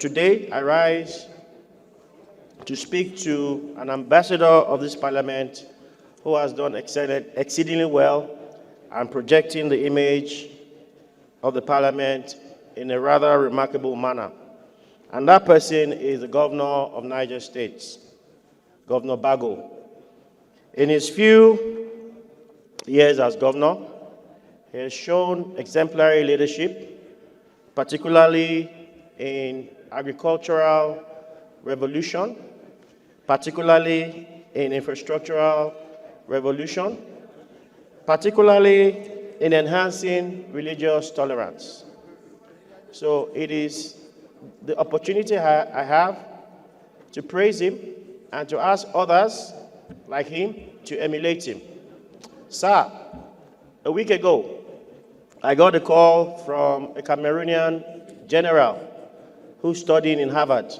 today I rise to speak to an ambassador of this parliament who has done exceedingly well and projecting the image of the parliament in a rather remarkable manner. And that person is the governor of Niger State, Governor Bago. In his few years as governor, he has shown exemplary leadership, particularly in agricultural revolution, particularly in infrastructural revolution, particularly in enhancing religious tolerance. So it is the opportunity I have to praise him and to ask others like him to emulate him. Sir, a week ago, I got a call from a Cameroonian General who's studying in Harvard.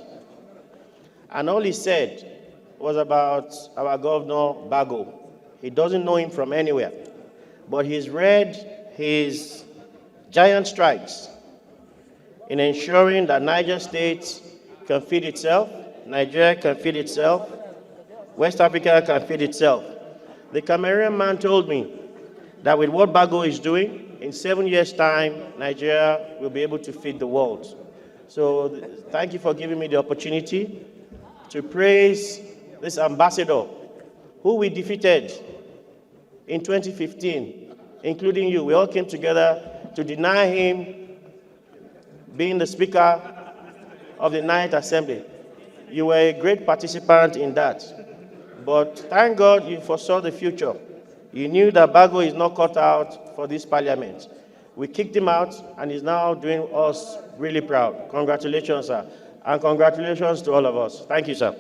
And all he said was about our Governor Bago. He doesn't know him from anywhere, but he's read his giant strides in ensuring that Niger State can feed itself, Nigeria can feed itself, West Africa can feed itself. The Cameroonian man told me that with what Bago is doing, in 7 years' time, Nigeria will be able to feed the world. So thank you for giving me the opportunity to praise this ambassador who we defeated in 2015, including you. We all came together to deny him being the Speaker of the Ninth Assembly. You were a great participant in that. But thank God you foresaw the future. You knew that Bago is not cut out for this parliament. We kicked him out, and he's now doing us really proud. Congratulations, sir. And congratulations to all of us. Thank you, sir.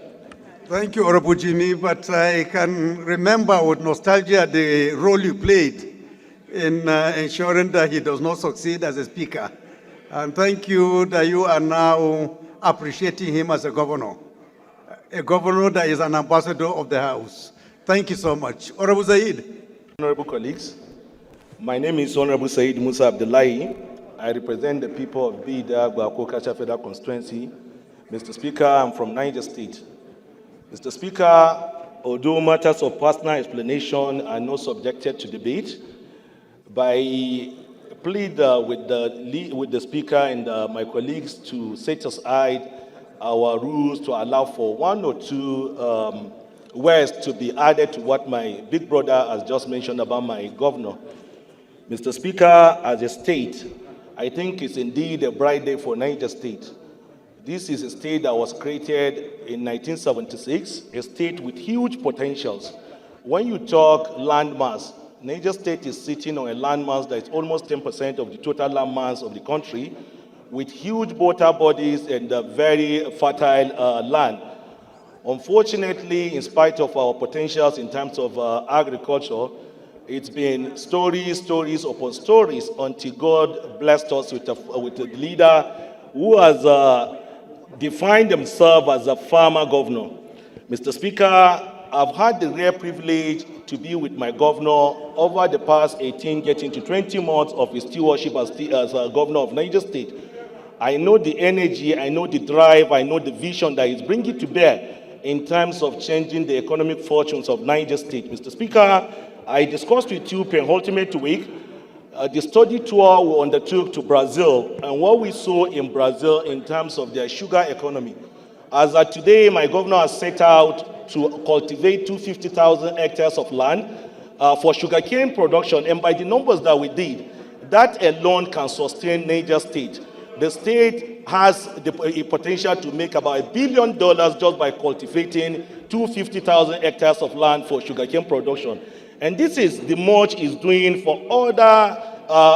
Thank you, Babajimi, but I can remember with nostalgia the role you played in ensuring that he does not succeed as a speaker. And thank you that you are now appreciating him as a governor that is an ambassador of the House. Thank you so much. Honorable Said. Honorable colleagues, my name is Honorable Said Musa Abdullahi. I represent the people of Bida, Gwakokacha Federal Constituency. Mr. Speaker, I'm from Niger State. Mr. Speaker, although matters of personal explanation are not subjected to debate, by plead with the Speaker and my colleagues to set aside our rules to allow for one or two words to be added to what my big brother has just mentioned about my governor. Mr. Speaker, as a state, I think it's indeed a bright day for Niger State. This is a state that was created in 1976, a state with huge potentials. When you talk landmass, Niger State is sitting on a landmass that is almost 10% of the total landmass of the country, with huge water bodies and very fertile land. Unfortunately, in spite of our potentials in terms of agriculture, it's been stories upon stories until God blessed us with a leader who has defined himself as a farmer governor. Mr. Speaker, I've had the rare privilege to be with my governor over the past 18, getting to 20 months of his stewardship as governor of Niger State. I know the energy, I know the drive, I know the vision that he's bringing to bear in terms of changing the economic fortunes of Niger State. Mr. Speaker, I discussed with you penultimate week the study tour we undertook to Brazil and what we saw in Brazil in terms of their sugar economy. As of today, my governor has set out to cultivate 250,000 hectares of land for sugarcane production, and by the numbers that we did, that alone can sustain Niger State. The state has a potential to make about $1 billion just by cultivating 250,000 hectares of land for sugarcane production. And this is the much is doing for other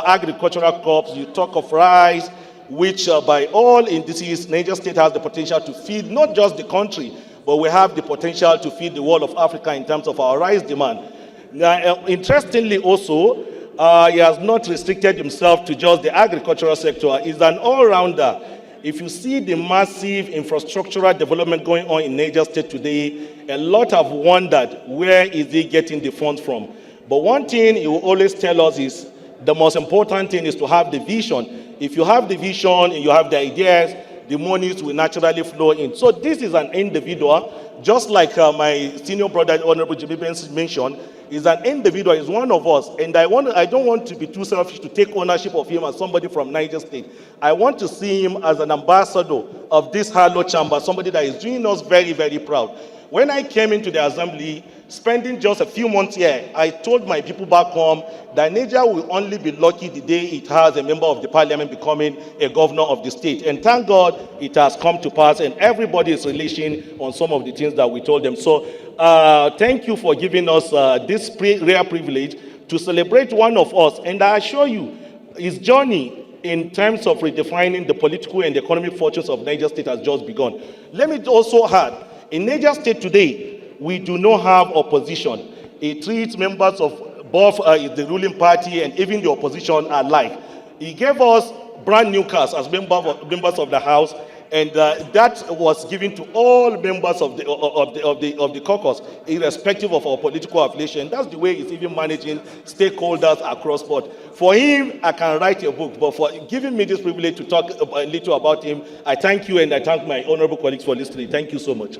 agricultural crops. You talk of rice, which by all indices, Niger State has the potential to feed not just the country, but we have the potential to feed the world of Africa in terms of our rice demand. Now, interestingly also, he has not restricted himself to just the agricultural sector. He's an all-rounder. If you see the massive infrastructural development going on in Niger State today, a lot have wondered where is he getting the funds from. But one thing he will always tell us is the most important thing is to have the vision. If you have the vision and you have the ideas, the monies will naturally flow in. So this is an individual, just like my senior brother, Honorable Jimmy Benson mentioned, is an individual, is one of us, and I don't want to be too selfish to take ownership of him as somebody from Niger State. I want to see him as an ambassador of this Harlow Chamber, somebody that is doing us very, very proud. When I came into the assembly, spending just a few months here, I told my people back home that Niger will only be lucky the day it has a member of the parliament becoming a governor of the state. And thank God it has come to pass, and everybody is releasing on some of the things that we told them. So thank you for giving us this rare privilege to celebrate one of us. And I assure you, his journey in terms of redefining the political and economic fortunes of Niger State has just begun. Let me also add, in Niger State today, we do not have opposition. It treats members of both the ruling party and even the opposition alike. He gave us brand new cars as members of the House, and that was given to all members of the caucus, irrespective of our political affiliation. That's the way he's even managing stakeholders across board. For him, I can write a book, but for giving me this privilege to talk a little about him, I thank you, and I thank my honorable colleagues for listening. Thank you so much.